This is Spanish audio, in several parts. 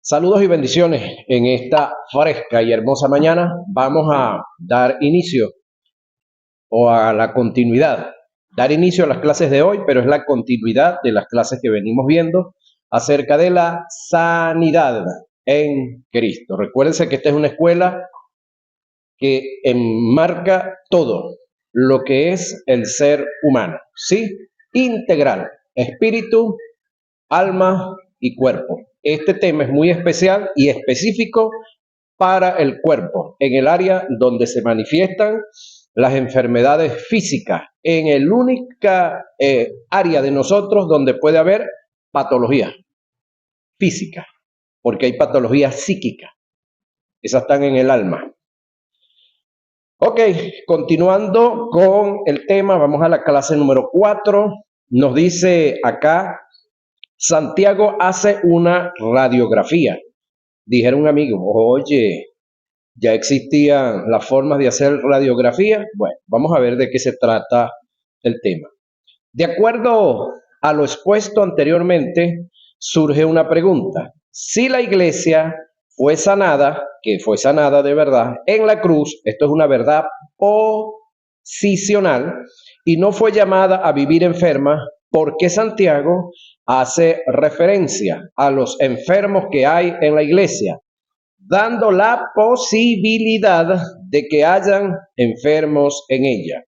Saludos y bendiciones en esta fresca y hermosa mañana. Vamos a dar inicio o a la continuidad. Dar inicio a las clases de hoy, pero es la continuidad de las clases que venimos viendo acerca de la sanidad en Cristo. Recuérdense que esta es una escuela que enmarca todo lo que es el ser humano, ¿sí? Integral, espíritu, alma y cuerpo. Este tema es muy especial y específico para el cuerpo, en el área donde se manifiestan las enfermedades físicas, en el única área de nosotros donde puede haber patología física, porque hay patologías psíquicas, esas están en el alma. Ok, continuando con el tema, vamos a la clase número 4. Nos dice acá, Santiago hace una radiografía. Dijeron un amigo, oye, ya existían las formas de hacer radiografía. Bueno, vamos a ver de qué se trata el tema. De acuerdo a lo expuesto anteriormente, surge una pregunta. Si la iglesia fue sanada, que fue sanada de verdad, en la cruz, esto es una verdad posicional, y no fue llamada a vivir enferma, ¿por qué Santiago hace referencia a los enfermos que hay en la iglesia, dando la posibilidad de que hayan enfermos en ella?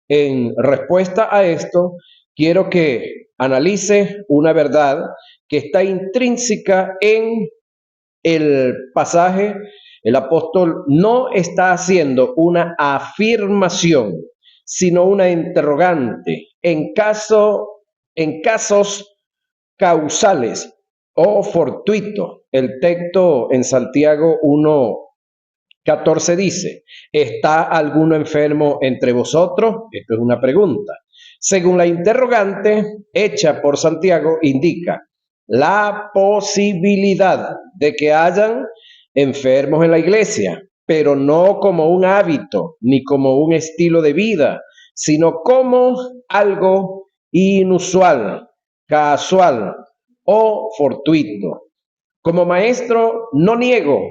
En respuesta a esto, quiero que analice una verdad que está intrínseca en el pasaje. El apóstol no está haciendo una afirmación, sino una interrogante en casos causales o fortuitos. El texto en Santiago 1:14 dice, ¿está alguno enfermo entre vosotros? Esto es una pregunta. Según la interrogante hecha por Santiago, indica la posibilidad de que hayan enfermos en la iglesia, pero no como un hábito ni como un estilo de vida, sino como algo inusual, casual o fortuito. Como maestro, no niego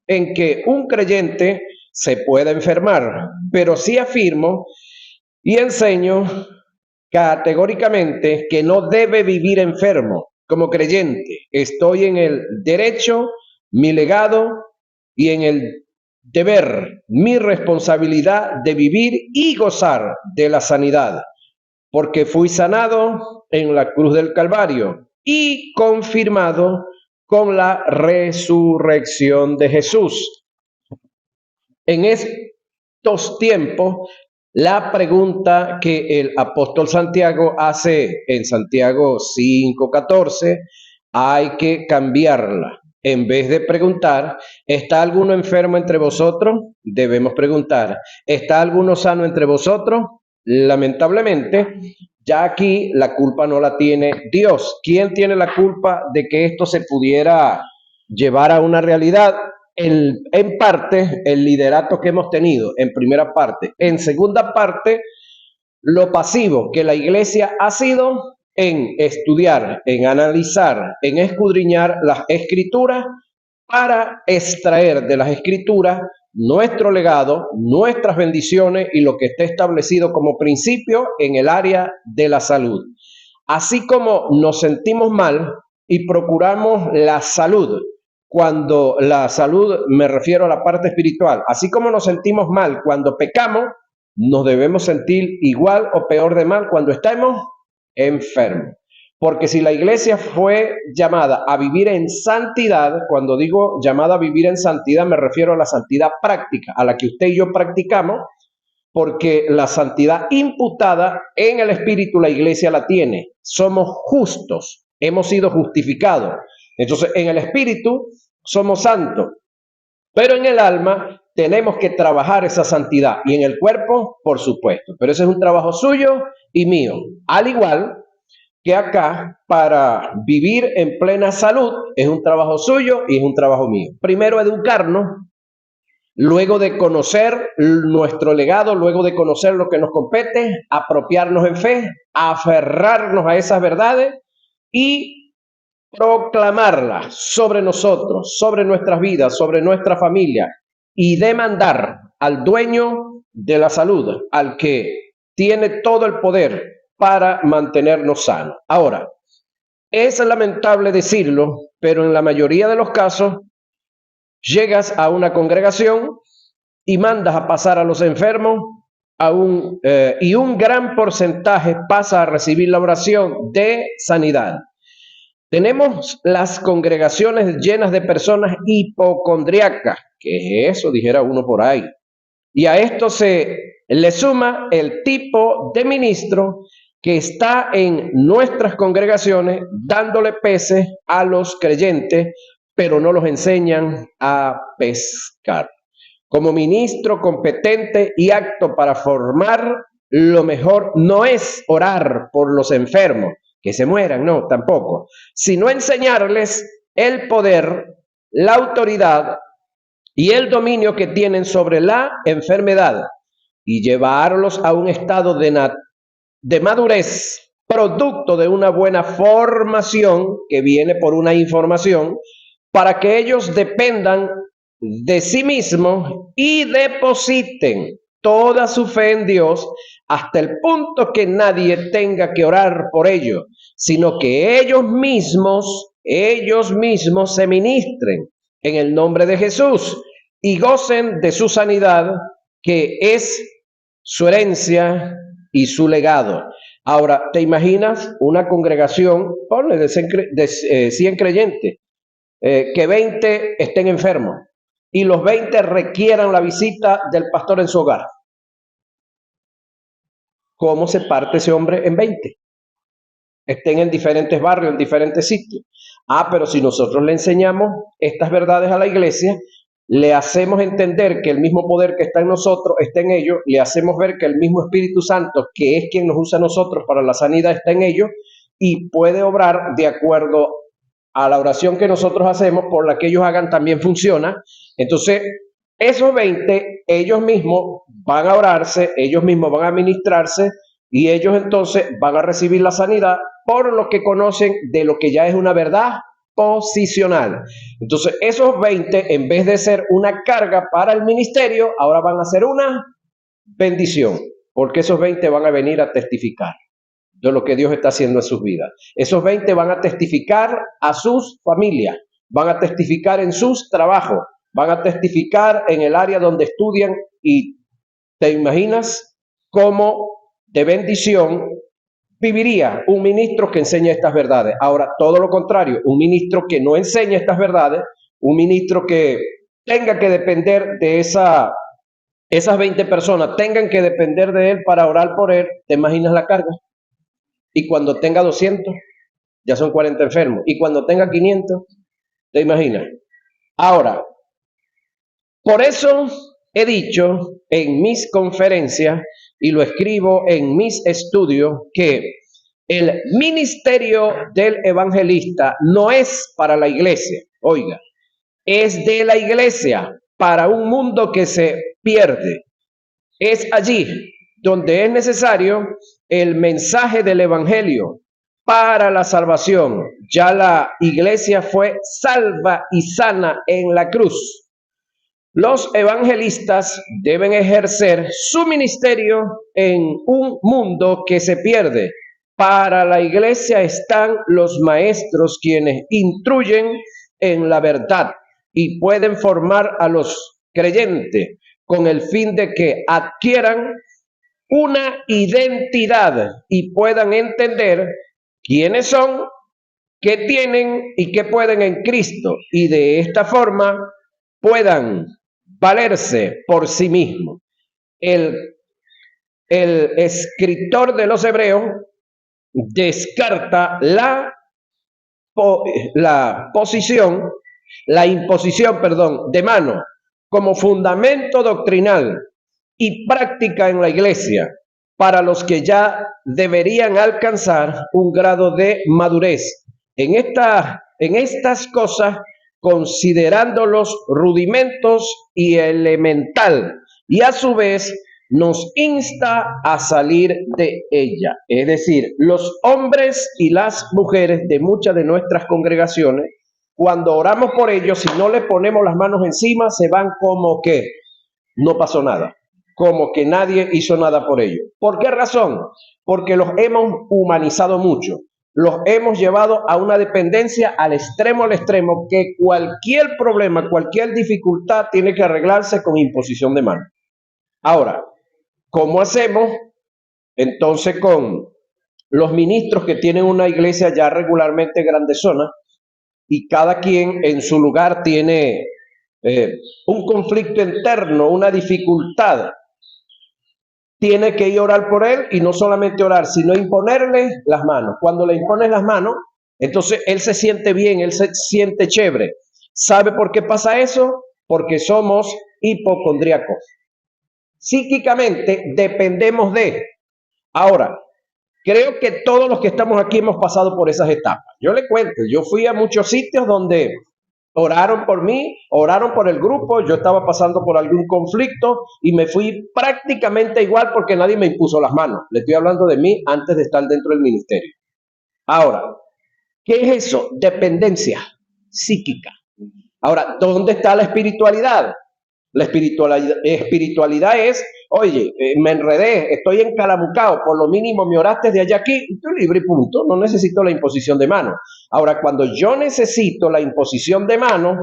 en que un creyente se pueda enfermar, pero sí afirmo y enseño categóricamente que no debe vivir enfermo. Como creyente, estoy en el derecho, mi legado, y en el deber, mi responsabilidad de vivir y gozar de la sanidad, porque fui sanado en la cruz del Calvario y confirmado con la resurrección de Jesús. En estos tiempos, la pregunta que el apóstol Santiago hace en Santiago 5:14, hay que cambiarla. En vez de preguntar, ¿está alguno enfermo entre vosotros? Debemos preguntar, ¿está alguno sano entre vosotros? Lamentablemente, ya aquí la culpa no la tiene Dios. ¿Quién tiene la culpa de que esto se pudiera llevar a una realidad? En parte, el liderato que hemos tenido, en primera parte. En segunda parte, lo pasivo que la iglesia ha sido en estudiar, en analizar, en escudriñar las escrituras para extraer de las escrituras nuestro legado, nuestras bendiciones y lo que esté establecido como principio en el área de la salud. Así como nos sentimos mal y procuramos la salud, cuando la salud me refiero a la parte espiritual, así como nos sentimos mal cuando pecamos, nos debemos sentir igual o peor de mal cuando estemos enfermos. Porque si la iglesia fue llamada a vivir en santidad, cuando digo llamada a vivir en santidad, me refiero a la santidad práctica, a la que usted y yo practicamos, porque la santidad imputada en el Espíritu la iglesia la tiene. Somos justos, hemos sido justificados. Entonces, en el Espíritu somos santos, pero en el alma tenemos que trabajar esa santidad y en el cuerpo, por supuesto. Pero ese es un trabajo suyo y mío. Al igual que acá, para vivir en plena salud, es un trabajo suyo y es un trabajo mío. Primero, educarnos, luego de conocer nuestro legado, luego de conocer lo que nos compete, apropiarnos en fe, aferrarnos a esas verdades y proclamarla sobre nosotros, sobre nuestras vidas, sobre nuestra familia y demandar al dueño de la salud, al que tiene todo el poder para mantenernos sanos. Ahora, es lamentable decirlo, pero en la mayoría de los casos llegas a una congregación y mandas a pasar a los enfermos y un gran porcentaje pasa a recibir la oración de sanidad. Tenemos las congregaciones llenas de personas hipocondriacas. ¿Qué es eso? Dijera uno por ahí. Y a esto se le suma el tipo de ministro que está en nuestras congregaciones dándole peces a los creyentes, pero no los enseñan a pescar. Como ministro competente y apto para formar, lo mejor no es orar por los enfermos, que se mueran, no, tampoco, sino enseñarles el poder, la autoridad y el dominio que tienen sobre la enfermedad y llevarlos a un estado de madurez, producto de una buena formación que viene por una información, para que ellos dependan de sí mismos y depositen toda su fe en Dios hasta el punto que nadie tenga que orar por ellos, sino que ellos mismos se ministren en el nombre de Jesús y gocen de su sanidad, que es su herencia y su legado. Ahora, ¿te imaginas una congregación, ponle de 100 creyentes, que 20 estén enfermos y los 20 requieran la visita del pastor en su hogar? ¿Cómo se parte ese hombre en 20? Estén en diferentes barrios, en diferentes sitios. Pero si nosotros le enseñamos estas verdades a la iglesia, le hacemos entender que el mismo poder que está en nosotros está en ellos, le hacemos ver que el mismo Espíritu Santo, que es quien nos usa a nosotros para la sanidad, está en ellos y puede obrar de acuerdo a la oración que nosotros hacemos, por la que ellos hagan también funciona. Entonces, esos 20, ellos mismos van a orarse, ellos mismos van a ministrarse y ellos entonces van a recibir la sanidad por lo que conocen de lo que ya es una verdad posicional. Entonces, esos 20, en vez de ser una carga para el ministerio, ahora van a ser una bendición, porque esos 20 van a venir a testificar de lo que Dios está haciendo en sus vidas. Esos 20 van a testificar a sus familias, van a testificar en sus trabajos, van a testificar en el área donde estudian, y te imaginas cómo de bendición viviría un ministro que enseña estas verdades. Ahora, todo lo contrario, un ministro que no enseña estas verdades, un ministro que tenga que depender de esas 20 personas, tengan que depender de él para orar por él, ¿te imaginas la carga? Y cuando tenga 200, ya son 40 enfermos. Y cuando tenga 500, ¿te imaginas? Ahora, por eso he dicho en mis conferencias y lo escribo en mis estudios que el ministerio del evangelista no es para la iglesia, oiga, es de la iglesia para un mundo que se pierde. Es allí donde es necesario el mensaje del evangelio para la salvación. Ya la iglesia fue salva y sana en la cruz. Los evangelistas deben ejercer su ministerio en un mundo que se pierde. Para la iglesia están los maestros, quienes instruyen en la verdad y pueden formar a los creyentes con el fin de que adquieran una identidad y puedan entender quiénes son, qué tienen y qué pueden en Cristo, y de esta forma puedan valerse por sí mismos. El escritor de los Hebreos descarta la imposición de mano como fundamento doctrinal y práctica en la iglesia para los que ya deberían alcanzar un grado de madurez en estas cosas, considerando los rudimentos y elemental, y a su vez nos insta a salir de ella. Es decir, los hombres y las mujeres de muchas de nuestras congregaciones, cuando oramos por ellos, si no les ponemos las manos encima, se van como que no pasó nada, como que nadie hizo nada por ellos. ¿Por qué razón? Porque los hemos humanizado mucho, los hemos llevado a una dependencia al extremo, que cualquier problema, cualquier dificultad tiene que arreglarse con imposición de mano. Ahora, ¿cómo hacemos entonces con los ministros que tienen una iglesia ya regularmente grandezona y cada quien en su lugar tiene un conflicto interno, una dificultad? Tiene que ir a orar por él y no solamente orar, sino imponerle las manos. Cuando le impones las manos, entonces él se siente bien, él se siente chévere. ¿Sabe por qué pasa eso? Porque somos hipocondríacos. Psíquicamente dependemos de. Ahora, creo que todos los que estamos aquí hemos pasado por esas etapas. Yo le cuento, yo fui a muchos sitios donde oraron por mí, oraron por el grupo, yo estaba pasando por algún conflicto y me fui prácticamente igual porque nadie me impuso las manos. Le estoy hablando de mí antes de estar dentro del ministerio. Ahora, ¿qué es eso? Dependencia psíquica. Ahora, ¿dónde está la espiritualidad? La espiritualidad es, oye, me enredé, estoy encalamucado, por lo mínimo me oraste de allá aquí, estoy libre y punto, no necesito la imposición de mano. Ahora, cuando yo necesito la imposición de mano,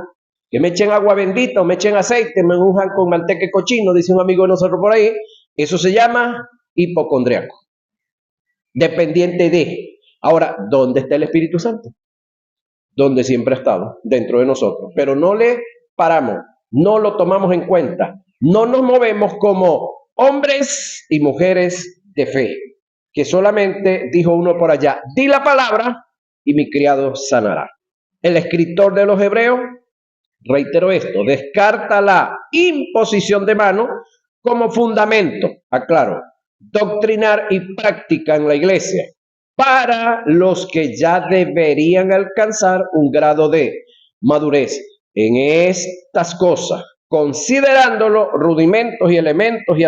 que me echen agua bendita o me echen aceite, me unjan con manteca cochino, dice un amigo de nosotros por ahí, eso se llama hipocondriaco, dependiente de. Ahora, ¿dónde está el Espíritu Santo? Donde siempre ha estado, dentro de nosotros, pero no le paramos, no lo tomamos en cuenta, no nos movemos como hombres y mujeres de fe, que solamente dijo uno por allá, di la palabra y mi criado sanará. El escritor de los Hebreos, reitero esto, descarta la imposición de mano como fundamento, aclaro, doctrinar y práctica en la iglesia, para los que ya deberían alcanzar un grado de madurez en estas cosas, considerándolo rudimentos y elementos y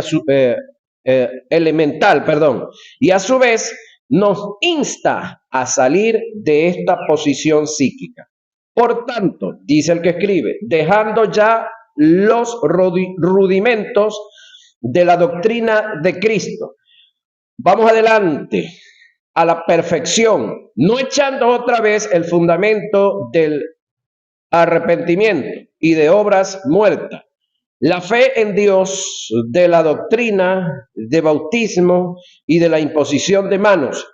elemental, y a su vez nos insta a salir de esta posición psíquica. Por tanto, dice el que escribe, dejando ya los rudimentos de la doctrina de Cristo, vamos adelante a la perfección, no echando otra vez el fundamento del arrepentimiento y de obras muertas, la fe en Dios, de la doctrina de bautismo y de la imposición de manos.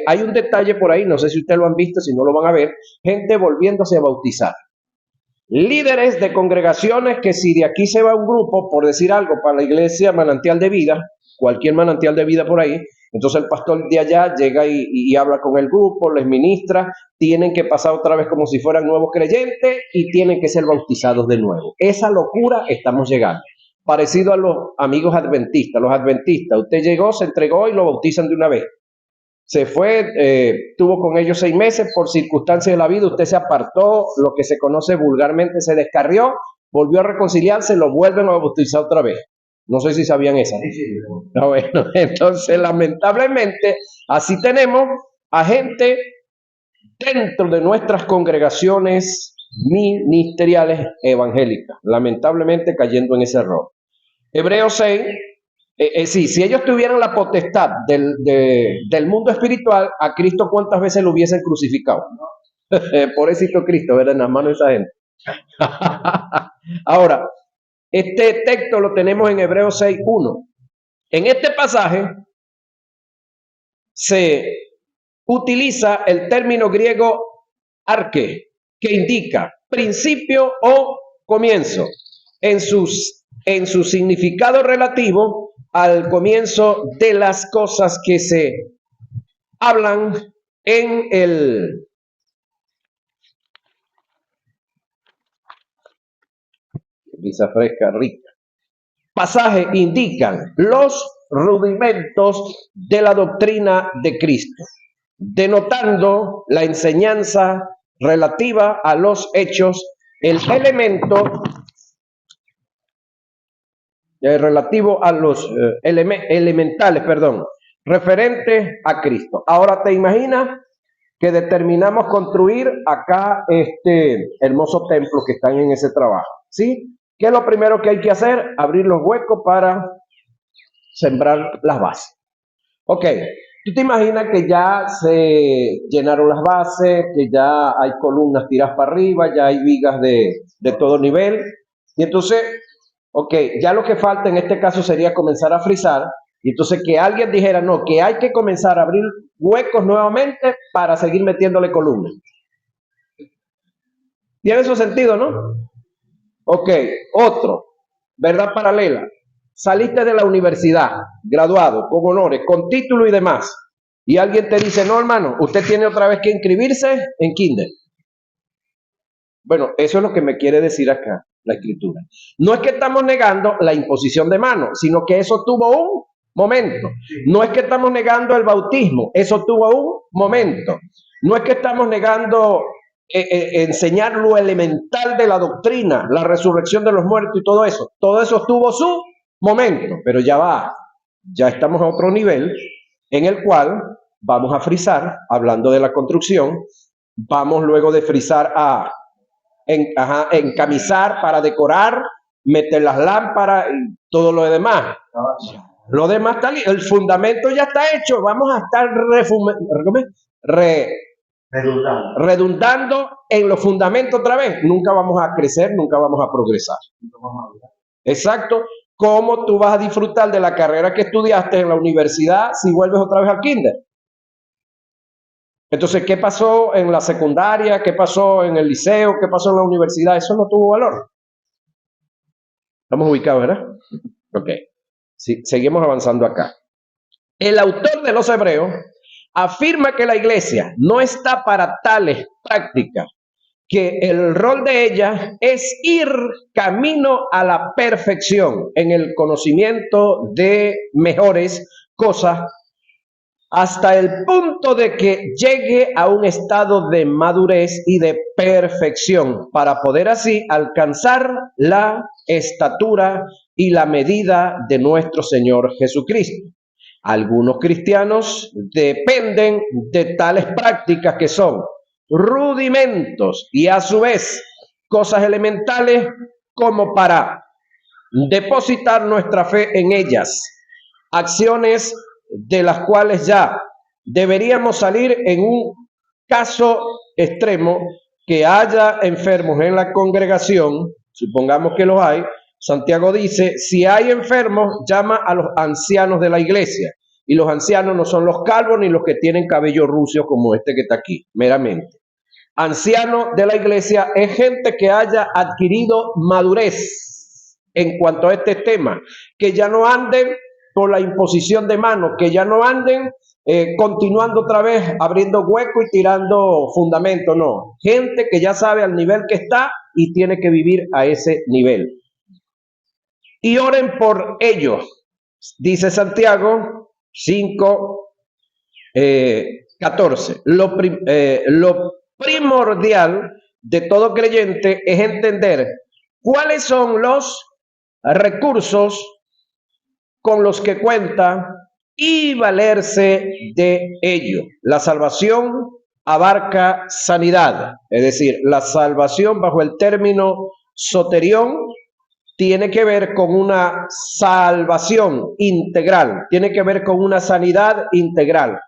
Hay un detalle por ahí, no sé si ustedes lo han visto, si no lo van a ver, gente volviéndose a bautizar. Líderes de congregaciones que si de aquí se va un grupo, por decir algo, para la iglesia Manantial de Vida, cualquier manantial de vida por ahí, entonces el pastor de allá llega y habla con el grupo, les ministra, tienen que pasar otra vez como si fueran nuevos creyentes y tienen que ser bautizados de nuevo. Esa locura estamos llegando. Parecido a los amigos adventistas. Los adventistas, usted llegó, se entregó y lo bautizan de una vez. Se fue, tuvo con ellos 6 meses, por circunstancias de la vida, usted se apartó, lo que se conoce vulgarmente se descarrió, volvió a reconciliarse, lo vuelven a bautizar otra vez. No sé si sabían esa. No, bueno, entonces lamentablemente así tenemos a gente dentro de nuestras congregaciones ministeriales evangélicas, lamentablemente cayendo en ese error. Hebreos 6, sí, si ellos tuvieran la potestad del mundo espiritual, a Cristo cuántas veces lo hubiesen crucificado. Pobrecito Cristo, ¿verdad? En las manos de esa gente. Ahora, este texto lo tenemos en Hebreos 6:1. En este pasaje se utiliza el término griego arque, que indica principio o comienzo, en su significado relativo al comienzo de las cosas que se hablan en el brisa fresca, rica. Pasaje indican los rudimentos de la doctrina de Cristo, denotando la enseñanza relativa a los hechos, el elemento relativo a los elementales, perdón, referentes a Cristo. Ahora te imaginas que determinamos construir acá este hermoso templo que están en ese trabajo, ¿sí? ¿Qué es lo primero que hay que hacer? Abrir los huecos para sembrar las bases. Ok, tú te imaginas que ya se llenaron las bases, que ya hay columnas tiradas para arriba, ya hay vigas de todo nivel, y entonces, ok, ya lo que falta en este caso sería comenzar a frizar, y entonces que alguien dijera, no, que hay que comenzar a abrir huecos nuevamente para seguir metiéndole columnas. ¿Tiene su sentido, no? Ok, otro, verdad paralela. Saliste de la universidad, graduado, con honores, con título y demás, y alguien te dice, no hermano, usted tiene otra vez que inscribirse en kinder. Bueno, eso es lo que me quiere decir acá la escritura. No es que estamos negando la imposición de manos, sino que eso tuvo un momento. No es que estamos negando el bautismo, eso tuvo un momento. No es que estamos negando enseñar lo elemental de la doctrina, la resurrección de los muertos y todo eso. Todo eso tuvo su momento, pero ya va, ya estamos a otro nivel en el cual vamos a frizar, hablando de la construcción, vamos luego de frizar a encamisar para decorar, meter las lámparas y todo lo demás. Lo demás está el fundamento ya está hecho, vamos a estar redundando en los fundamentos otra vez. Nunca vamos a crecer, nunca vamos a progresar. Exacto. ¿Cómo tú vas a disfrutar de la carrera que estudiaste en la universidad si vuelves otra vez al kinder? Entonces, ¿qué pasó en la secundaria? ¿Qué pasó en el liceo? ¿Qué pasó en la universidad? Eso no tuvo valor. Estamos ubicados, ¿verdad? Ok. Sí, seguimos avanzando acá. El autor de los Hebreos afirma que la iglesia no está para tales prácticas, que el rol de ella es ir camino a la perfección en el conocimiento de mejores cosas, hasta el punto de que llegue a un estado de madurez y de perfección, para poder así alcanzar la estatura y la medida de nuestro Señor Jesucristo. Algunos cristianos dependen de tales prácticas que son rudimentos y a su vez cosas elementales como para depositar nuestra fe en ellas, acciones de las cuales ya deberíamos salir en un caso extremo que haya enfermos en la congregación, supongamos que los hay. Santiago dice, si hay enfermos, llama a los ancianos de la iglesia. Y los ancianos no son los calvos ni los que tienen cabello rucio como este que está aquí, meramente. Anciano de la iglesia es gente que haya adquirido madurez en cuanto a este tema, que ya no anden por la imposición de manos, que ya no anden continuando otra vez, abriendo hueco y tirando fundamento, no. Gente que ya sabe al nivel que está y tiene que vivir a ese nivel. Y oren por ellos, dice Santiago 5, 14. Lo primordial de todo creyente es entender cuáles son los recursos con los que cuenta y valerse de ello. La salvación abarca sanidad, es decir, la salvación bajo el término soterión tiene que ver con una salvación integral, tiene que ver con una sanidad integral.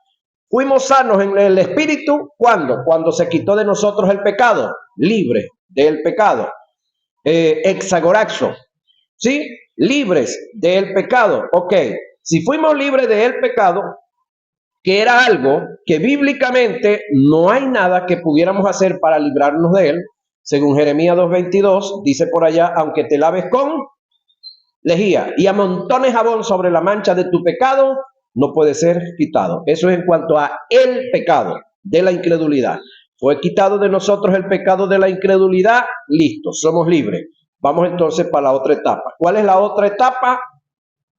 Fuimos sanos en el espíritu, ¿cuándo? Cuando se quitó de nosotros el pecado, libre del pecado. Exagoraxo, ¿sí? Libres del pecado. Ok, si fuimos libres del pecado, que era algo que bíblicamente no hay nada que pudiéramos hacer para librarnos de él, según Jeremías 2:22, dice por allá, aunque te laves con lejía y amontones jabón sobre la mancha de tu pecado, no puede ser quitado. Eso es en cuanto a el pecado de la incredulidad. Fue quitado de nosotros el pecado de la incredulidad, listo, somos libres. Vamos entonces para la otra etapa. ¿Cuál es la otra etapa?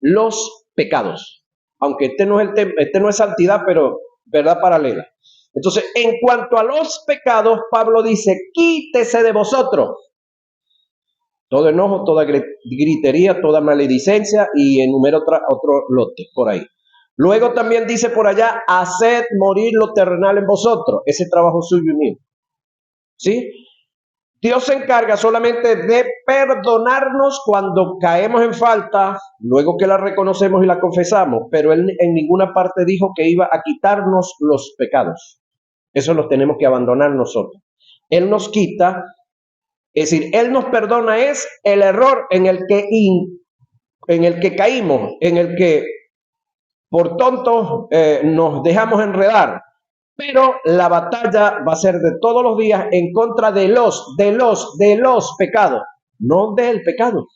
Los pecados. Aunque este no es santidad, pero verdad paralela. Entonces, en cuanto a los pecados, Pablo dice, quítese de vosotros. Todo enojo, toda gritería, toda maledicencia y enumera otro lote por ahí. Luego también dice por allá, haced morir lo terrenal en vosotros. Ese trabajo suyo y mío. ¿Sí? Dios se encarga solamente de perdonarnos cuando caemos en falta, luego que la reconocemos y la confesamos, pero Él en ninguna parte dijo que iba a quitarnos los pecados. Eso los tenemos que abandonar nosotros. Él nos quita, es decir, Él nos perdona es el error en el que caímos, en el que por tontos nos dejamos enredar. Pero la batalla va a ser de todos los días en contra de los pecados, no del pecado.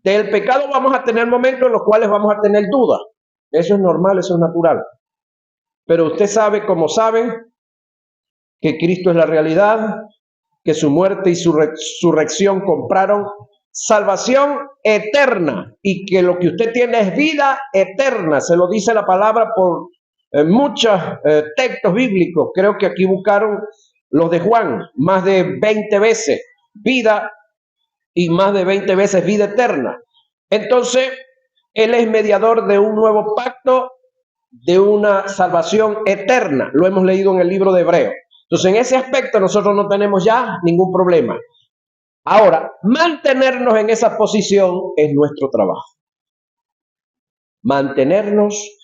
Del pecado vamos a tener momentos en los cuales vamos a tener dudas. Eso es normal, eso es natural. Pero usted sabe, como sabe, que Cristo es la realidad, que su muerte y su resurrección compraron salvación eterna y que lo que usted tiene es vida eterna. Se lo dice la palabra por muchos textos bíblicos. Creo que aquí buscaron los de Juan, más de 20 veces vida y más de 20 veces vida eterna. Entonces, Él es mediador de un nuevo pacto, de una salvación eterna. Lo hemos leído en el libro de Hebreos. Entonces, en ese aspecto nosotros no tenemos ya ningún problema. Ahora, mantenernos en esa posición es nuestro trabajo. Mantenernos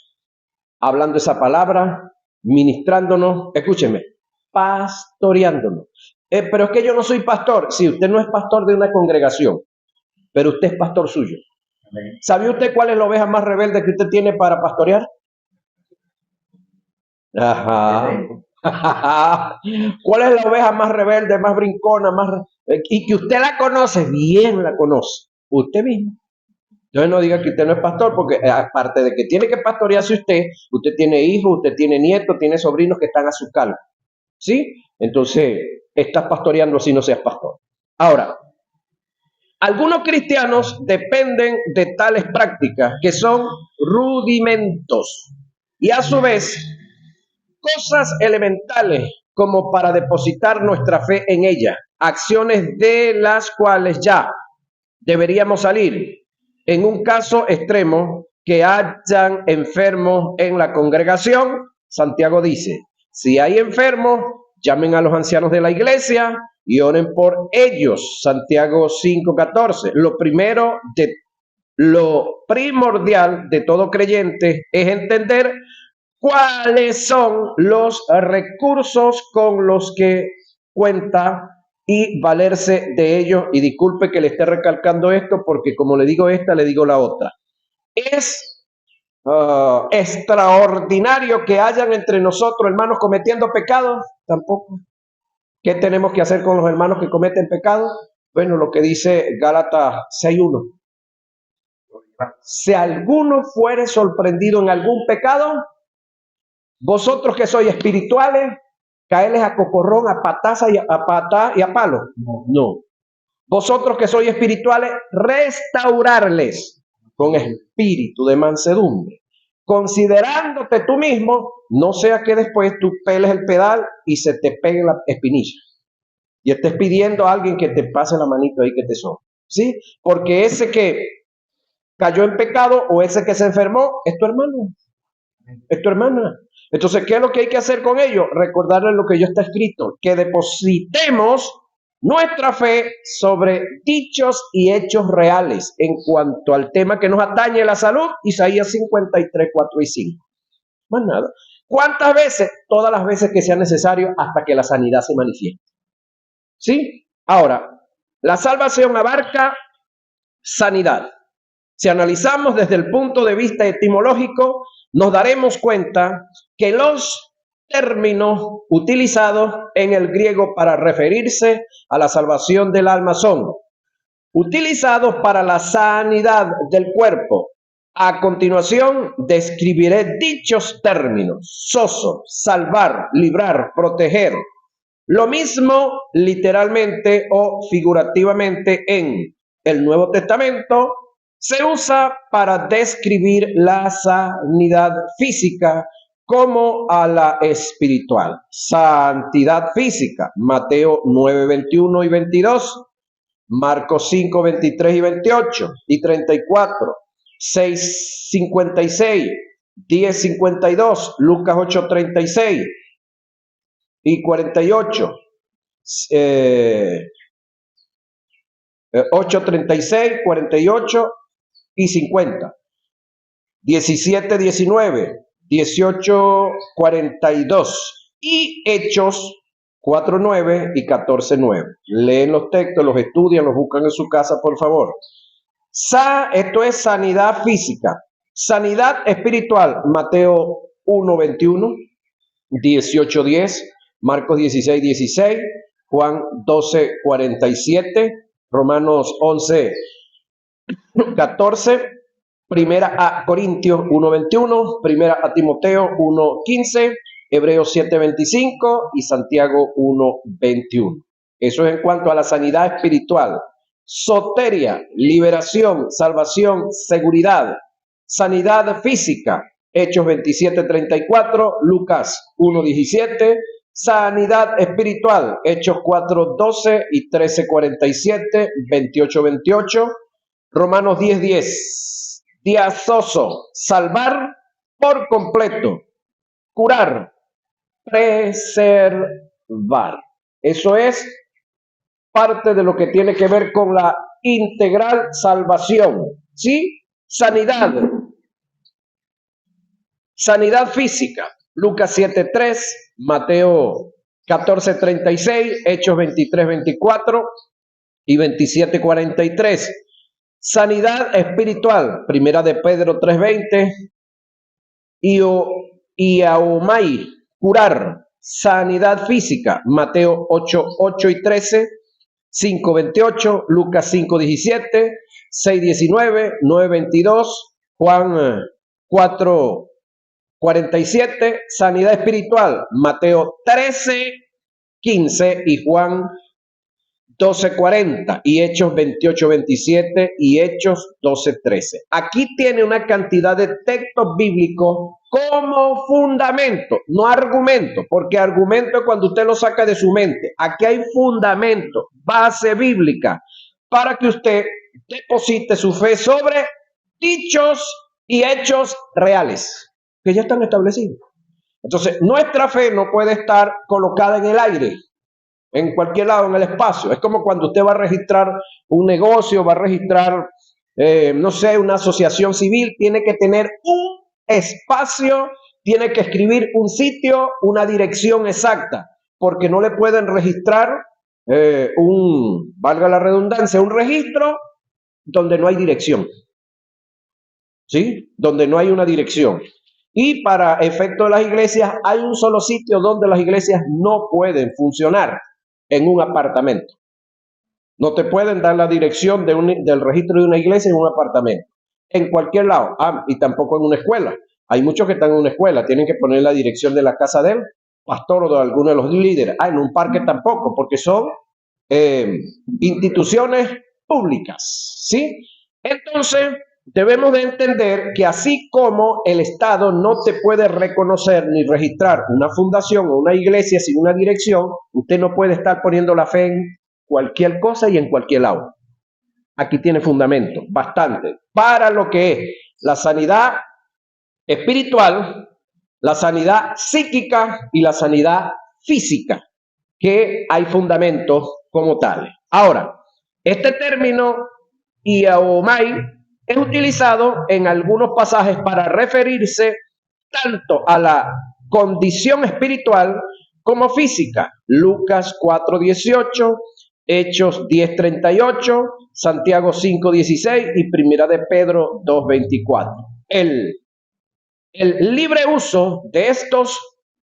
hablando esa palabra, ministrándonos, escúcheme, pastoreándonos. Pero es que yo no soy pastor. Si usted no es pastor de una congregación, pero usted es pastor suyo. Amén. ¿Sabe usted cuál es la oveja más rebelde que usted tiene para pastorear? Ajá. ¿Cuál es la oveja más rebelde, más brincona, y que usted la conoce, bien la conoce? Usted mismo. Entonces no diga que usted no es pastor, porque aparte de que tiene que pastorearse usted tiene hijos, usted tiene nietos, tiene sobrinos que están a su cargo. ¿Sí? Entonces, estás pastoreando si no seas pastor. Ahora, algunos cristianos dependen de tales prácticas que son rudimentos y a su vez cosas elementales como para depositar nuestra fe en ella, acciones de las cuales ya deberíamos salir. En un caso extremo, que hayan enfermos en la congregación, Santiago dice, si hay enfermos, llamen a los ancianos de la iglesia y oren por ellos. Santiago 5:14. Lo primordial de todo creyente es entender cuáles son los recursos con los que cuenta y valerse de ellos. Y disculpe que le esté recalcando esto, porque como le digo esta, le digo la otra. Es extraordinario que hayan entre nosotros hermanos cometiendo pecados, tampoco. ¿Qué tenemos que hacer con los hermanos que cometen pecados? Bueno, lo que dice Gálatas 6:1. Si alguno fuere sorprendido en algún pecado, vosotros que sois espirituales, caerles a cocorrón, a pataza y a palo. No. Vosotros que sois espirituales, restaurarles con espíritu de mansedumbre, considerándote tú mismo, no sea que después tú peles el pedal y se te pegue la espinilla y estés pidiendo a alguien que te pase la manito ahí que te sobra. ¿Sí? Porque ese que cayó en pecado o ese que se enfermó es tu hermano, es tu hermana. Entonces, ¿qué es lo que hay que hacer con ellos? Recordarles lo que ya está escrito, que depositemos nuestra fe sobre dichos y hechos reales en cuanto al tema que nos atañe la salud, Isaías 53, 4 y 5. Más nada. ¿Cuántas veces? Todas las veces que sea necesario hasta que la sanidad se manifieste. ¿Sí? Ahora, la salvación abarca sanidad. Si analizamos desde el punto de vista etimológico, nos daremos cuenta que los términos utilizados en el griego para referirse a la salvación del alma son utilizados para la sanidad del cuerpo. A continuación, describiré dichos términos: sozo, salvar, librar, proteger. Lo mismo literalmente o figurativamente en el Nuevo Testamento se usa para describir la sanidad física como a la espiritual. Santidad física, Mateo 9, 21 y 22. Marcos 5, 23 y 28 y 34, 6, 56, 10, 52, Lucas 8, 36 y 48, 8, 36, 48 y 50, 17, 19, 18, 42 y Hechos 4, 9 y 14, 9. Leen los textos, los estudian, los buscan en su casa, por favor. Esto es sanidad física. Sanidad espiritual, Mateo 1, 21, 18, 10, Marcos 16, 16, Juan 12, 47, Romanos 11, 14, Primera a Corintios 1, 21, Primera a Timoteo 1, 15, Hebreos 7, 25 y Santiago 1, 21. Eso es en cuanto a la sanidad espiritual. Soteria, liberación, salvación, seguridad. Sanidad física, Hechos 27, 34, Lucas 1, 17. Sanidad espiritual, Hechos 4, 12 y 13, 47, 28, 28. Romanos 10, 10. Diazoso, salvar por completo, curar, preservar. Eso es parte de lo que tiene que ver con la integral salvación, ¿sí? Sanidad. Sanidad física, Lucas 7, 3, Mateo 14, 36, Hechos 23, 24 y 27, 43. Sanidad espiritual, Primera de Pedro 3, 20, y aumai, curar. Sanidad física, Mateo 8, 8 y 13, 5, 28, Lucas 5, 17, 6, 19, 9, 22, Juan 4, 47, sanidad espiritual, Mateo 13, 15 y Juan 12, 40 y Hechos 28, 27 y Hechos 12, 13. Aquí tiene una cantidad de textos bíblicos como fundamento, no argumento, porque argumento es cuando usted lo saca de su mente. Aquí hay fundamento, base bíblica, para que usted deposite su fe sobre dichos y hechos reales, que ya están establecidos. Entonces, nuestra fe no puede estar colocada en el aire, en cualquier lado en el espacio. Es como cuando usted va a registrar un negocio, va a registrar, no sé, una asociación civil, tiene que tener un espacio, tiene que escribir un sitio, una dirección exacta, porque no le pueden registrar valga la redundancia, un registro donde no hay dirección, ¿sí? Donde no hay una dirección. Y para efecto de las iglesias, hay un solo sitio donde las iglesias no pueden funcionar: en un apartamento. No te pueden dar la dirección del registro de una iglesia en un apartamento. En cualquier lado. Y tampoco en una escuela. Hay muchos que están en una escuela, tienen que poner la dirección de la casa del pastor o de alguno de los líderes. En un parque tampoco, porque son instituciones públicas, ¿sí? Entonces, debemos de entender que así como el Estado no te puede reconocer ni registrar una fundación o una iglesia sin una dirección, usted no puede estar poniendo la fe en cualquier cosa y en cualquier lado. Aquí tiene fundamento, bastante, para lo que es la sanidad espiritual, la sanidad psíquica y la sanidad física, que hay fundamentos como tales. Ahora, este término iaomai es utilizado en algunos pasajes para referirse tanto a la condición espiritual como física. Lucas 4:18, Hechos 10:38, Santiago 5:16 y Primera de Pedro 2:24. El libre uso de estos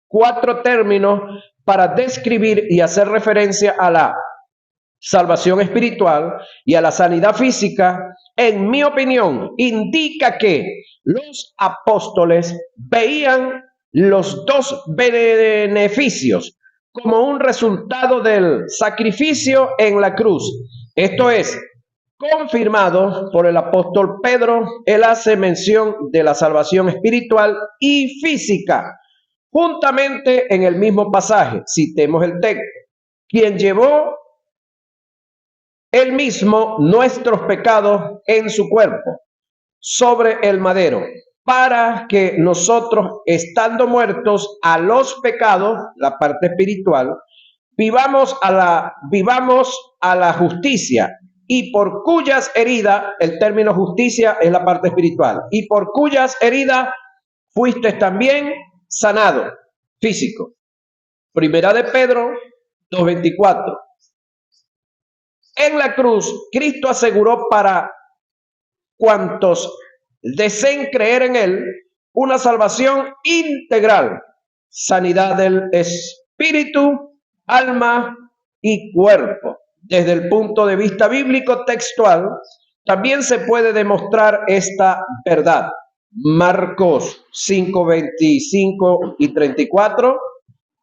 cuatro términos para describir y hacer referencia a la salvación espiritual y a la sanidad física, en mi opinión, indica que los apóstoles veían los dos beneficios como un resultado del sacrificio en la cruz. Esto es confirmado por el apóstol Pedro. Él hace mención de la salvación espiritual y física juntamente en el mismo pasaje. Citemos el texto: quien llevó él mismo nuestros pecados en su cuerpo sobre el madero, para que nosotros, estando muertos a los pecados, la parte espiritual, vivamos a la justicia, y por cuyas heridas, el término justicia es la parte espiritual, y por cuyas heridas fuiste también sanado, físico. Primera de Pedro 2:24. En la cruz, Cristo aseguró para cuantos deseen creer en Él una salvación integral, sanidad del espíritu, alma y cuerpo. Desde el punto de vista bíblico textual, también se puede demostrar esta verdad. Marcos 5:25 y 34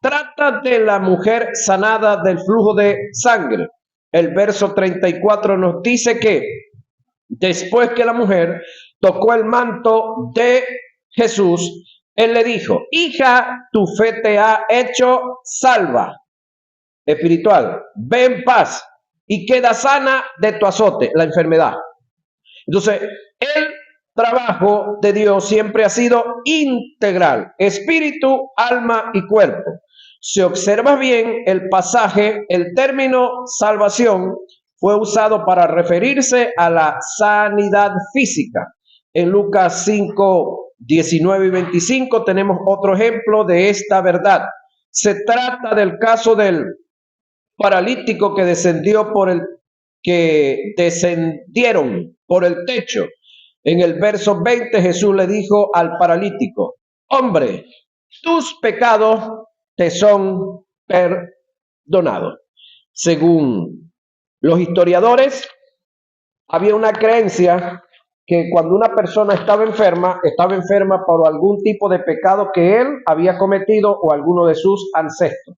trata de la mujer sanada del flujo de sangre. El verso 34 nos dice que después que la mujer tocó el manto de Jesús, él le dijo: hija, tu fe te ha hecho salva. Espiritual, ve en paz y queda sana de tu azote, la enfermedad. Entonces, el trabajo de Dios siempre ha sido integral, espíritu, alma y cuerpo. Si observas bien el pasaje, el término salvación fue usado para referirse a la sanidad física. En Lucas 5, 19 y 25 tenemos otro ejemplo de esta verdad. Se trata del caso del paralítico que descendieron por el techo. En el verso 20 Jesús le dijo al paralítico: hombre, tus pecados te son perdonados. Según los historiadores, había una creencia que cuando una persona estaba enferma por algún tipo de pecado que él había cometido o alguno de sus ancestros,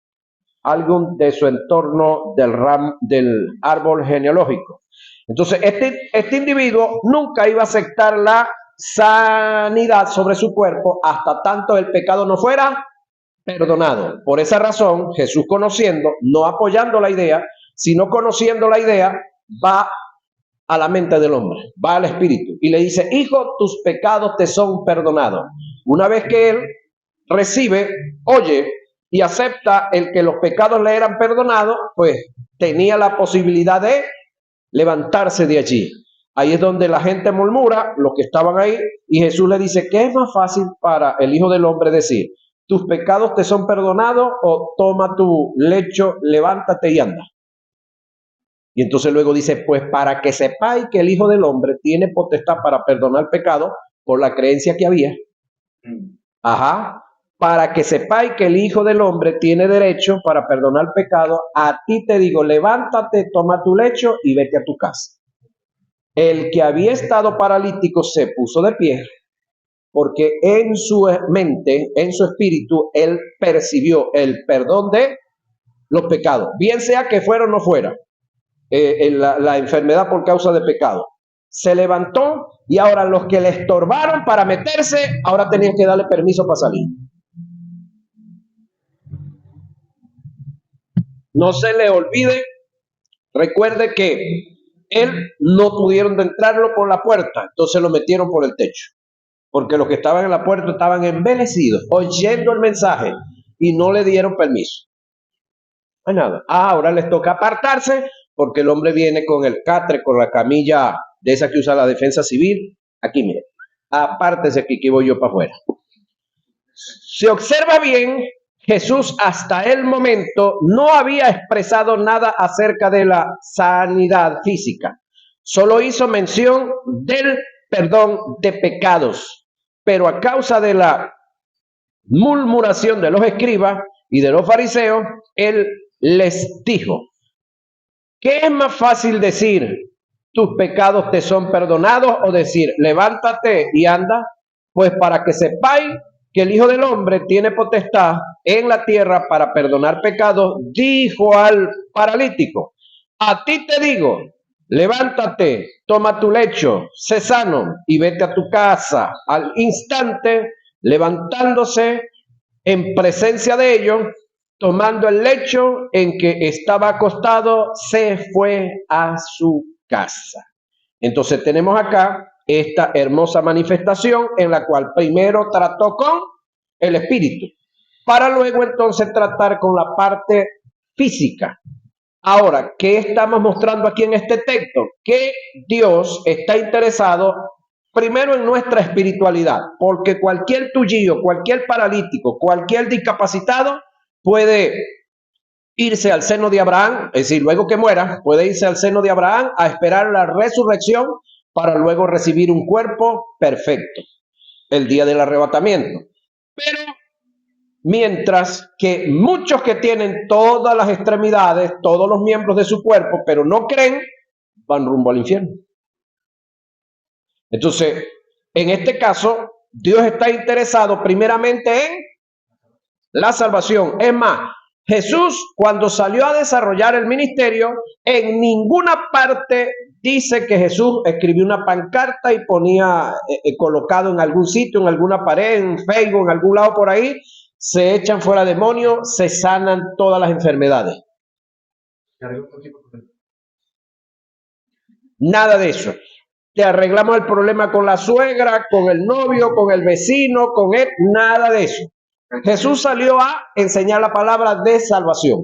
algo de su entorno del árbol genealógico. Entonces, este individuo nunca iba a aceptar la sanidad sobre su cuerpo hasta tanto el pecado no fuera perdonado. Por esa razón, Jesús, conociendo, no apoyando la idea, sino conociendo la idea, va a la mente del hombre, va al espíritu y le dice: hijo, tus pecados te son perdonados. Una vez que él recibe, oye y acepta el que los pecados le eran perdonados, pues tenía la posibilidad de levantarse de allí. Ahí es donde la gente murmura, los que estaban ahí, y Jesús le dice: ¿qué es más fácil para el Hijo del Hombre decir? ¿Tus pecados te son perdonados? O toma tu lecho, levántate y anda. Y entonces luego dice: pues para que sepáis que el Hijo del Hombre tiene potestad para perdonar pecado, por la creencia que había. Para que sepáis que el Hijo del Hombre tiene derecho para perdonar pecado, a ti te digo, levántate, toma tu lecho y vete a tu casa. El que había estado paralítico se puso de pie, porque en su mente, en su espíritu, él percibió el perdón de los pecados, bien sea que fuera o no fuera la enfermedad por causa de pecado. Se levantó y ahora los que le estorbaron para meterse, ahora tenían que darle permiso para salir. No se le olvide, recuerde que él no pudieron entrarlo por la puerta, entonces lo metieron por el techo, porque los que estaban en la puerta estaban embelecidos, oyendo el mensaje, y no le dieron permiso. No hay nada. Ahora les toca apartarse, porque el hombre viene con el catre, con la camilla de esa que usa la defensa civil. Aquí, mire, apártese que voy yo para afuera. Si observa bien, Jesús hasta el momento no había expresado nada acerca de la sanidad física. Solo hizo mención del perdón de pecados. Pero a causa de la murmuración de los escribas y de los fariseos, él les dijo: ¿qué es más fácil decir, tus pecados te son perdonados, o decir, levántate y anda? Pues para que sepáis que el Hijo del Hombre tiene potestad en la tierra para perdonar pecados, dijo al paralítico: a ti te digo, levántate, toma tu lecho, sé sano y vete a tu casa. Al instante, levantándose en presencia de ellos, tomando el lecho en que estaba acostado, se fue a su casa. Entonces tenemos acá esta hermosa manifestación en la cual primero trató con el espíritu, para luego entonces tratar con la parte física. Ahora, ¿qué estamos mostrando aquí en este texto? Que Dios está interesado primero en nuestra espiritualidad, porque cualquier tullillo, cualquier paralítico, cualquier discapacitado puede irse al seno de Abraham, es decir, luego que muera, puede irse al seno de Abraham a esperar la resurrección para luego recibir un cuerpo perfecto el día del arrebatamiento. Pero mientras que muchos que tienen todas las extremidades, todos los miembros de su cuerpo, pero no creen, van rumbo al infierno. Entonces, en este caso, Dios está interesado primeramente en la salvación. Es más, Jesús, cuando salió a desarrollar el ministerio, en ninguna parte dice que Jesús escribió una pancarta y ponía colocado en algún sitio, en alguna pared, en Facebook, en algún lado por ahí, se echan fuera demonios, se sanan todas las enfermedades. Nada de eso. Te arreglamos el problema con la suegra, con el novio, con el vecino, con él, nada de eso. Jesús salió a enseñar la palabra de salvación.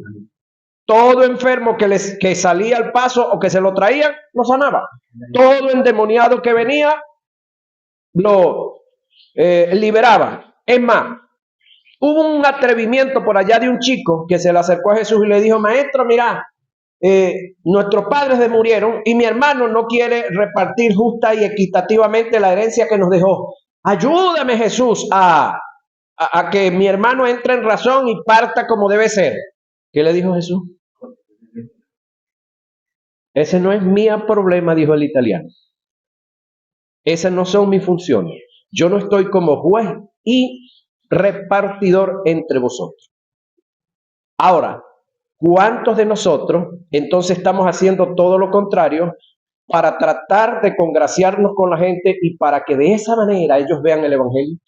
Todo enfermo que salía al paso o que se lo traían, lo sanaba. Todo endemoniado que venía, lo liberaba. Es más, hubo un atrevimiento por allá de un chico que se le acercó a Jesús y le dijo: maestro, mira, nuestros padres murieron y mi hermano no quiere repartir justa y equitativamente la herencia que nos dejó. Ayúdame, Jesús, a que mi hermano entre en razón y parta como debe ser. ¿Qué le dijo Jesús? Ese no es mi problema, dijo el italiano. Esas no son mis funciones. Yo no estoy como juez y repartidor entre vosotros. Ahora, ¿cuántos de nosotros entonces estamos haciendo todo lo contrario para tratar de congraciarnos con la gente y para que de esa manera ellos vean el evangelio?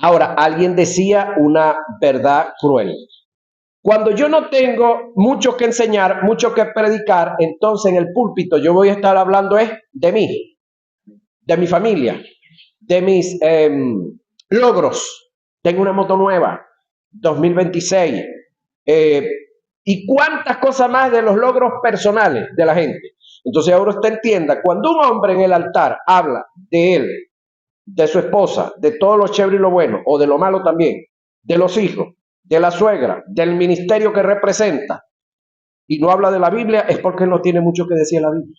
Ahora, alguien decía una verdad cruel. Cuando yo no tengo mucho que enseñar, mucho que predicar, entonces en el púlpito yo voy a estar hablando de mí, de mi familia, de mis logros. Tengo una moto nueva, 2026. Y cuántas cosas más de los logros personales de la gente. Entonces ahora usted entienda, cuando un hombre en el altar habla de él, de su esposa, de todo lo chévere y lo bueno, o de lo malo también, de los hijos, de la suegra, del ministerio que representa, y no habla de la Biblia, es porque él no tiene mucho que decir en la Biblia.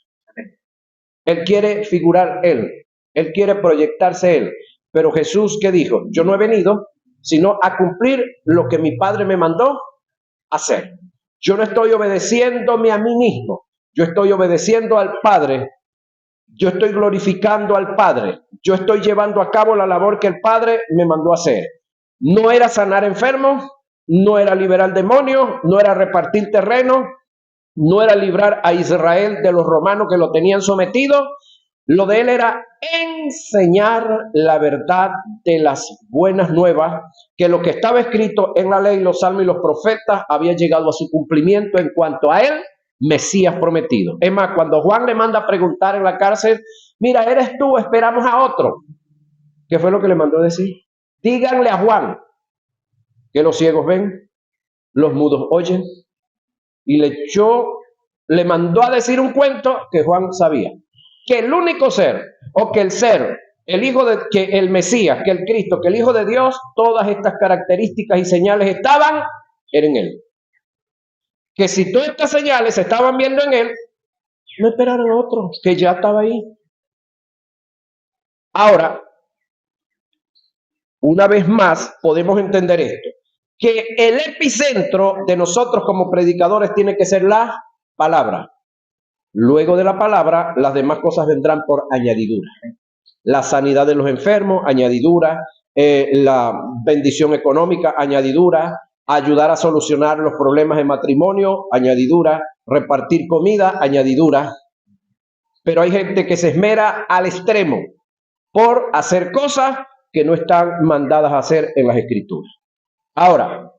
Él quiere figurar él quiere proyectarse él. Pero Jesús, ¿qué dijo? Yo no he venido sino a cumplir lo que mi Padre me mandó hacer. Yo no estoy obedeciéndome a mí mismo, yo estoy obedeciendo al Padre. Yo estoy glorificando al Padre. Yo estoy llevando a cabo la labor que el Padre me mandó a hacer. No era sanar enfermos, no era liberar demonios, no era repartir terreno, no era librar a Israel de los romanos que lo tenían sometido. Lo de él era enseñar la verdad de las buenas nuevas, que lo que estaba escrito en la ley, los salmos y los profetas había llegado a su cumplimiento en cuanto a él, Mesías prometido. Es más, cuando Juan le manda a preguntar en la cárcel, mira, ¿eres tú o esperamos a otro? ¿Qué fue lo que le mandó a decir? Díganle a Juan que los ciegos ven, los mudos oyen, y le mandó a decir un cuento que Juan sabía, que el único ser, o que el ser, el hijo de, que el Mesías, que el Cristo, que el Hijo de Dios, todas estas características y señales estaban en él. Que si todas estas señales se estaban viendo en él, no esperaron a otro, que ya estaba ahí. Ahora, una vez más, podemos entender esto, que el epicentro de nosotros como predicadores tiene que ser la palabra. Luego de la palabra, las demás cosas vendrán por añadidura. La sanidad de los enfermos, añadidura, la bendición económica, añadidura, ayudar a solucionar los problemas de matrimonio, añadidura, repartir comida, añadidura. Pero hay gente que se esmera al extremo por hacer cosas que no están mandadas a hacer en las Escrituras. Ahora,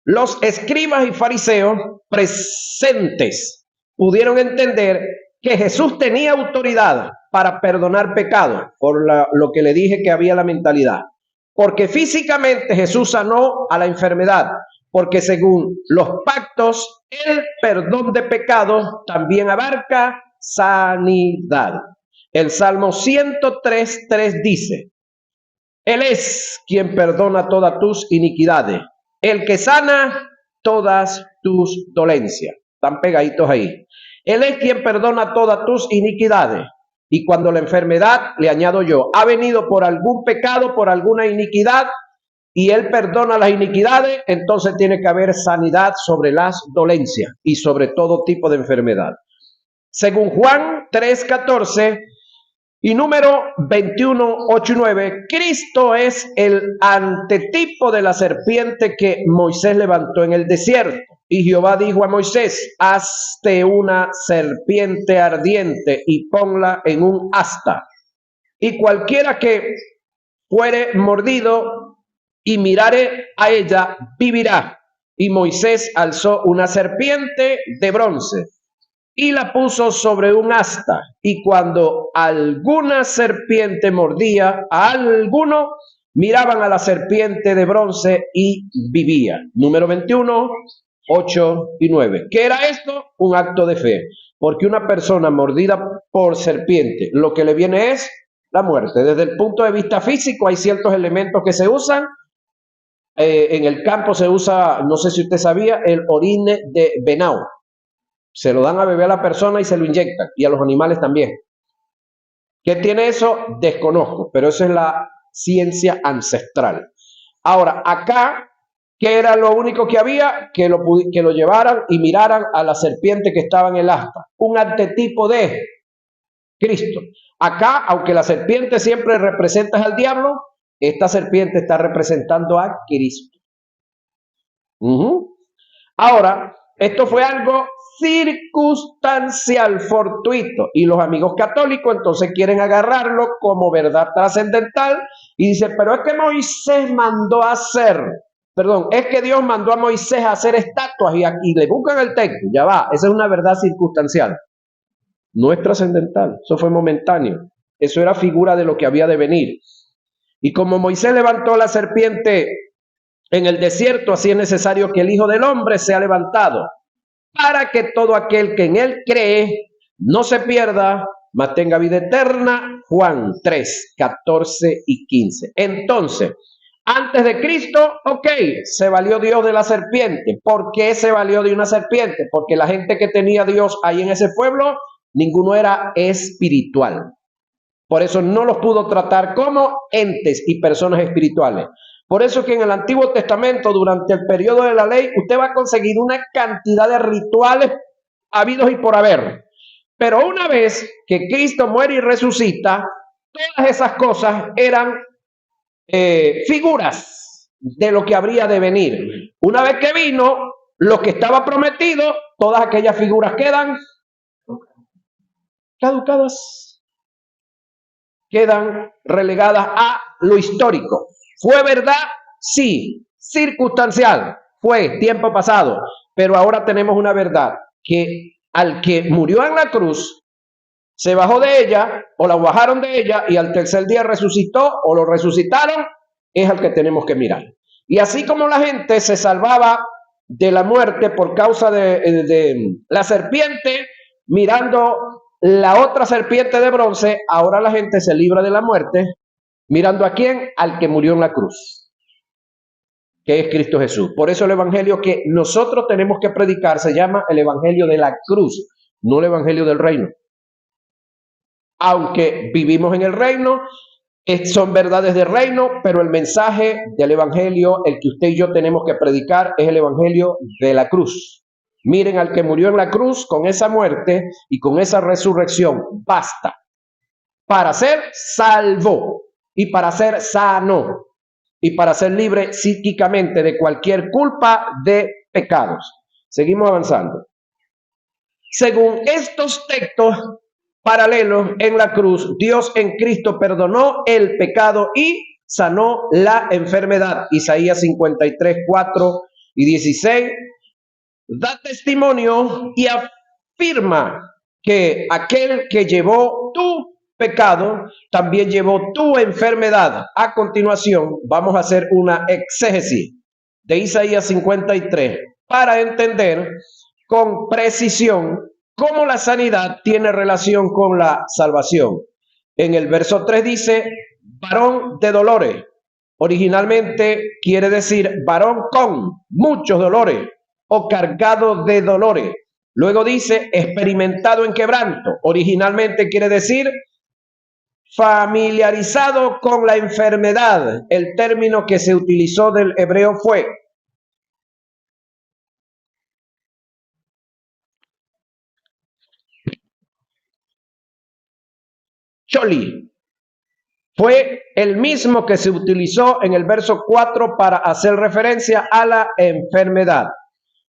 los escribas y fariseos presentes pudieron entender que Jesús tenía autoridad para perdonar pecados, por lo que le dije que había la mentalidad. Porque físicamente Jesús sanó a la enfermedad, porque según los pactos, el perdón de pecados también abarca sanidad. El Salmo 103:3 dice: Él es quien perdona todas tus iniquidades, el que sana todas tus dolencias. Están pegaditos ahí. Él es quien perdona todas tus iniquidades. Y cuando la enfermedad, le añado yo, ha venido por algún pecado, por alguna iniquidad, y Él perdona las iniquidades, entonces tiene que haber sanidad sobre las dolencias y sobre todo tipo de enfermedad. Según Juan 3:14 y número 21, 8 y 9, Cristo es el antetipo de la serpiente que Moisés levantó en el desierto. Y Jehová dijo a Moisés: hazte una serpiente ardiente y ponla en un asta. Y cualquiera que fuere mordido y mirare a ella, vivirá. Y Moisés alzó una serpiente de bronce y la puso sobre un asta, y cuando alguna serpiente mordía a alguno, miraban a la serpiente de bronce y vivía. Número 21, 8 y 9. ¿Qué era esto? Un acto de fe, porque una persona mordida por serpiente, lo que le viene es la muerte. Desde el punto de vista físico hay ciertos elementos que se usan. En el campo se usa, no sé si usted sabía, el orine de venado. Se lo dan a beber a la persona y se lo inyectan, y a los animales también. ¿Qué tiene eso? Desconozco, pero eso es la ciencia ancestral. Ahora, acá, ¿qué era lo único que había? Que lo llevaran y miraran a la serpiente que estaba en el asta. Un arquetipo de Cristo. Acá, aunque la serpiente siempre representa al diablo, esta serpiente está representando a Cristo. Ahora, esto fue algo circunstancial, fortuito, y los amigos católicos entonces quieren agarrarlo como verdad trascendental y dicen: pero es que Moisés mandó a hacer, es que Dios mandó a Moisés a hacer estatuas, y aquí le buscan el texto. Ya va, esa es una verdad circunstancial, no es trascendental, eso fue momentáneo, eso era figura de lo que había de venir. Y como Moisés levantó la serpiente en el desierto, así es necesario que el Hijo del Hombre sea levantado, para que todo aquel que en él cree no se pierda, mas tenga vida eterna. Juan 3, 14 y 15. Entonces, antes de Cristo, se valió Dios de la serpiente. ¿Por qué se valió de una serpiente? Porque la gente que tenía Dios ahí en ese pueblo, ninguno era espiritual. Por eso no los pudo tratar como entes y personas espirituales. Por eso que en el Antiguo Testamento, durante el periodo de la ley, usted va a conseguir una cantidad de rituales habidos y por haber. Pero una vez que Cristo muere y resucita, todas esas cosas eran figuras de lo que habría de venir. Una vez que vino, lo que estaba prometido, todas aquellas figuras quedan caducadas, quedan relegadas a lo histórico. ¿Fue verdad? Sí. Circunstancial. Fue tiempo pasado. Pero ahora tenemos una verdad, que al que murió en la cruz, se bajó de ella, o la bajaron de ella, y al tercer día resucitó, o lo resucitaron, es al que tenemos que mirar. Y así como la gente se salvaba de la muerte por causa de la serpiente, mirando la otra serpiente de bronce, ahora la gente se libra de la muerte mirando ¿a quién? Al que murió en la cruz, que es Cristo Jesús. Por eso el evangelio que nosotros tenemos que predicar se llama el evangelio de la cruz, no el evangelio del reino. Aunque vivimos en el reino, son verdades del reino, pero el mensaje del evangelio, el que usted y yo tenemos que predicar, es el evangelio de la cruz. Miren al que murió en la cruz, con esa muerte y con esa resurrección, basta para ser salvo y para ser sano y para ser libre psíquicamente de cualquier culpa de pecados. Seguimos avanzando. Según estos textos paralelos, en la cruz, Dios en Cristo perdonó el pecado y sanó la enfermedad. Isaías 53, 4 y 16 da testimonio y afirma que aquel que llevó tu pecado también llevó tu enfermedad. A continuación vamos a hacer una exégesis de Isaías 53 para entender con precisión cómo la sanidad tiene relación con la salvación. En el verso 3 dice, varón de dolores. Originalmente quiere decir varón con muchos dolores o cargado de dolores. Luego dice experimentado en quebranto. Originalmente quiere decir familiarizado con la enfermedad. El término que se utilizó del hebreo fue choli. Fue el mismo que se utilizó en el verso 4 para hacer referencia a la enfermedad.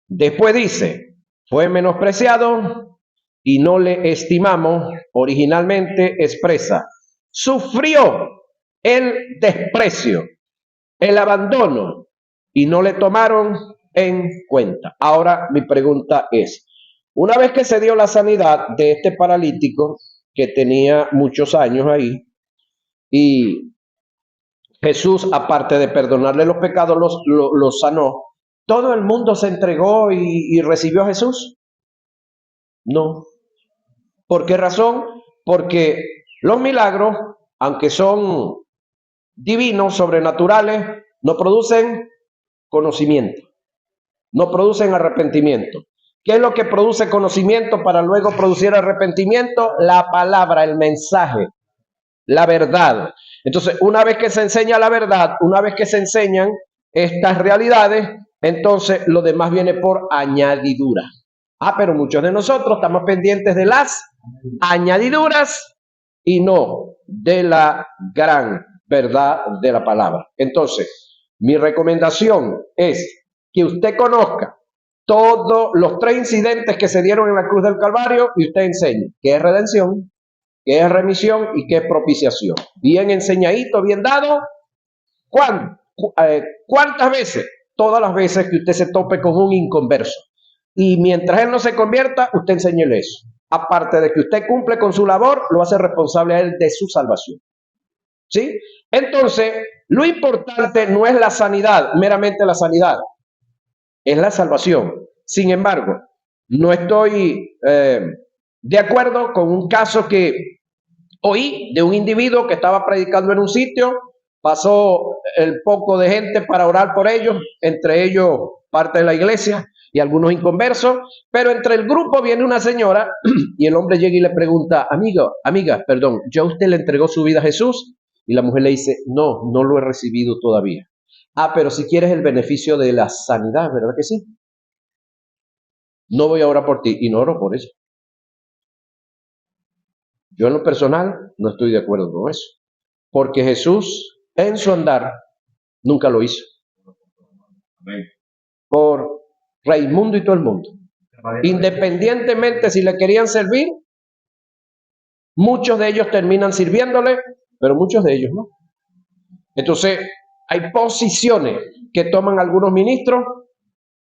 Después dice, fue menospreciado y no le estimamos. Originalmente expresa, sufrió el desprecio, el abandono y no le tomaron en cuenta. Ahora mi pregunta es, una vez que se dio la sanidad de este paralítico que tenía muchos años ahí, y Jesús, aparte de perdonarle los pecados, los sanó, ¿todo el mundo se entregó y recibió a Jesús? No. ¿Por qué razón? Porque los milagros, aunque son divinos, sobrenaturales, no producen conocimiento, no producen arrepentimiento. ¿Qué es lo que produce conocimiento para luego producir arrepentimiento? La palabra, el mensaje, la verdad. Entonces, una vez que se enseña la verdad, una vez que se enseñan estas realidades, entonces lo demás viene por añadidura. Pero muchos de nosotros estamos pendientes de las añadiduras y no de la gran verdad de la palabra. Entonces, mi recomendación es que usted conozca todos los 3 incidentes que se dieron en la cruz del Calvario y usted enseñe qué es redención, qué es remisión y qué es propiciación. Bien enseñadito, bien dado. ¿Cuántas veces? Todas las veces que usted se tope con un inconverso. Y mientras él no se convierta, usted enséñele eso. Aparte de que usted cumple con su labor, lo hace responsable a él de su salvación. ¿Sí? Entonces, lo importante no es la sanidad, meramente la sanidad, es la salvación. Sin embargo, no estoy de acuerdo con un caso que oí de un individuo que estaba predicando en un sitio, pasó el poco de gente para orar por ellos, entre ellos parte de la iglesia y algunos inconversos, pero entre el grupo viene una señora y el hombre llega y le pregunta, amiga, perdón, ¿ya usted le entregó su vida a Jesús? Y la mujer le dice, no lo he recibido todavía. Pero si quieres el beneficio de la sanidad, ¿verdad que sí? No voy a orar por ti y no oro por eso. Yo en lo personal no estoy de acuerdo con eso, porque Jesús en su andar nunca lo hizo. Por Raimundo y todo el mundo. Independientemente si le querían servir, muchos de ellos terminan sirviéndole, pero muchos de ellos no. Entonces, hay posiciones que toman algunos ministros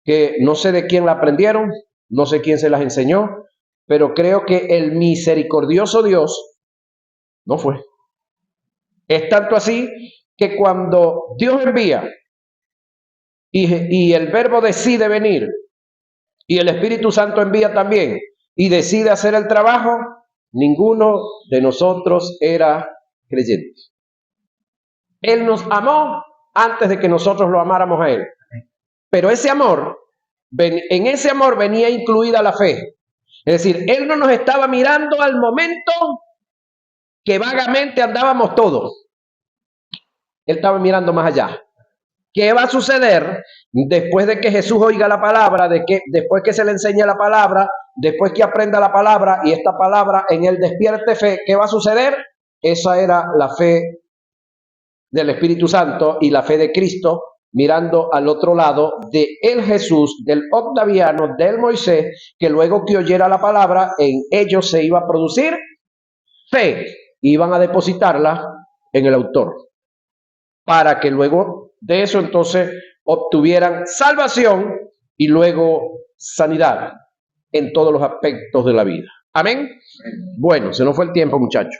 que no sé de quién la aprendieron, no sé quién se las enseñó, pero creo que el misericordioso Dios no fue. Es tanto así que cuando Dios envía y el verbo decide venir y el Espíritu Santo envía también y decide hacer el trabajo, ninguno de nosotros era creyente. Él nos amó antes de que nosotros lo amáramos a Él. Pero ese amor, en ese amor venía incluida la fe. Es decir, Él no nos estaba mirando al momento que vagamente andábamos todos. Él estaba mirando más allá. ¿Qué va a suceder después de que Jesús oiga la palabra, después que se le enseñe la palabra, después que aprenda la palabra y esta palabra en él despierte fe? ¿Qué va a suceder? Esa era la fe del Espíritu Santo y la fe de Cristo, mirando al otro lado de el Jesús, del Octaviano, del Moisés, que luego que oyera la palabra, en ellos se iba a producir fe, iban a depositarla en el autor. para que luego de eso entonces obtuvieran salvación y luego sanidad en todos los aspectos de la vida. Amén. Bueno, se nos fue el tiempo, muchachos.